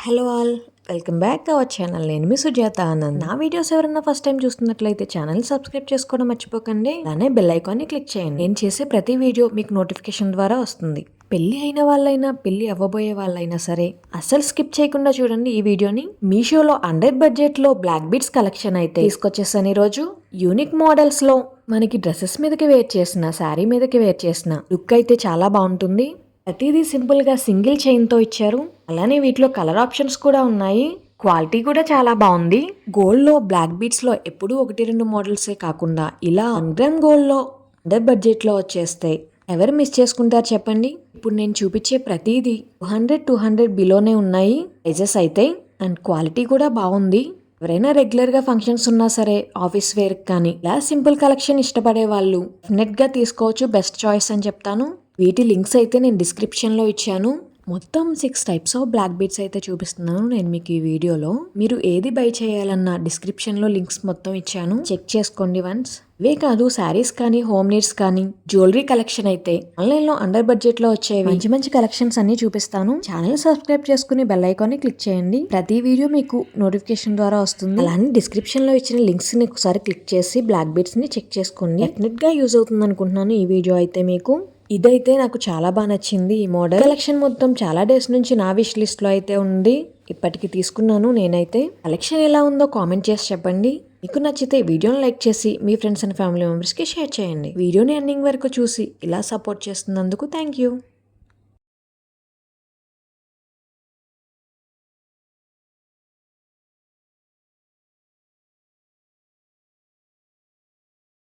Hello all, welcome back to our channel. నేను మీ సుజాత ఆనంద్. నా videos ఎవరైనా ఫస్ట్ టైం చూస్తున్నట్లయితే ఛానల్ సబ్స్క్రైబ్ చేసుకోవడం మర్చిపోకండి. అలానే బెల్ ఐకాన్ని క్లిక్ చేయండి. నేను చేసే ప్రతి వీడియో మీకు నోటిఫికేషన్ ద్వారా వస్తుంది. పెళ్లి అయిన వాళ్ళైనా పెళ్లి అవ్వబోయే వాళ్ళైనా సరే అస్సలు స్కిప్ చేయకుండా చూడండి ఈ వీడియోని. మీషోలో అండర్ బడ్జెట్ లో బ్లాక్ బీడ్స్ కలెక్షన్ అయితే తీసుకొచ్చేసాను. ఈ రోజు యూనిక్ మోడల్స్ లో మనకి డ్రెస్సెస్ మీదకి వేర్ చేసిన, శారీ మీదకి వేర్ చేసిన లుక్ అయితే చాలా బాగుంటుంది. ప్రతిదీ సింపుల్ గా సింగిల్ చైన్ తో ఇచ్చారు. అలానే వీటిలో కలర్ ఆప్షన్స్ కూడా ఉన్నాయి. క్వాలిటీ కూడా చాలా బాగుంది. గోల్డ్ లో బ్లాక్ బీడ్స్ లో ఎప్పుడూ 1-2 మోడల్సే కాకుండా ఇలా 1 గ్రామ్ గోల్డ్ లో అండర్ బడ్జెట్ లో వచ్చేస్తాయి. ఎవరు మిస్ చేసుకుంటారు చెప్పండి. ఇప్పుడు నేను చూపించే ప్రతిదీ 200 బిలోనే ఉన్నాయి ప్రైజెస్ అయితే. అండ్ క్వాలిటీ కూడా బాగుంది. ఎవరైనా రెగ్యులర్ గా ఫంక్షన్స్ ఉన్నా సరే, ఆఫీస్ వేర్ కానీ ఇలా సింపుల్ కలెక్షన్ ఇష్టపడే వాళ్ళు డెఫినెట్ గా తీసుకోవచ్చు. బెస్ట్ చాయిస్ అని చెప్తాను. వీటి లింక్స్ అయితే నేను డిస్క్రిప్షన్ లో ఇచ్చాను. మొత్తం 6 టైప్స్ ఆఫ్ బ్లాక్ బీడ్స్ అయితే చూపిస్తున్నాను నేను మీకు ఈ వీడియోలో. మీరు ఏది బై చేయాలన్నా డిస్క్రిప్షన్ లో లింక్స్ మొత్తం ఇచ్చాను, చెక్ చేసుకోండి వన్స్. ఇవే కాదు, శారీస్ కానీ, హోమ్ నీడ్స్ కానీ, జ్యువెలరీ కలెక్షన్ అయితే ఆన్లైన్ లో అండర్ బడ్జెట్ లో వచ్చే మంచి మంచి కలెక్షన్స్ అన్ని చూపిస్తాను. ఛానల్ సబ్స్క్రైబ్ చేసుకుని బెల్ ఐకాన్ ని క్లిక్ చేయండి. ప్రతి వీడియో మీకు నోటిఫికేషన్ ద్వారా వస్తుంది. అలానే డిస్క్రిప్షన్ లో ఇచ్చిన లింక్స్ ని ఒకసారి క్లిక్ చేసి బ్లాక్ బీడ్స్ ని చెక్ చేసుకోండి. డెఫినెట్ గా యూజ్ అవుతుంది అనుకుంటున్నాను ఈ వీడియో అయితే మీకు. ఇదైతే నాకు చాలా బాగా నచ్చింది. ఈ మోడల్ కలెక్షన్ మొత్తం చాలా డేస్ నుంచి నా విష్ లిస్ట్ లో అయితే ఉంది. ఇప్పటికి తీసుకున్నాను నేనైతే. కలెక్షన్ ఎలా ఉందో కామెంట్ చేసి చెప్పండి. మీకు నచ్చితే వీడియోని లైక్ చేసి మీ ఫ్రెండ్స్ అండ్ ఫ్యామిలీ మెంబర్స్ కి షేర్ చేయండి. వీడియోని ఎండింగ్ వరకు చూసి ఇలా సపోర్ట్ చేస్తున్నందుకు థ్యాంక్ యూ.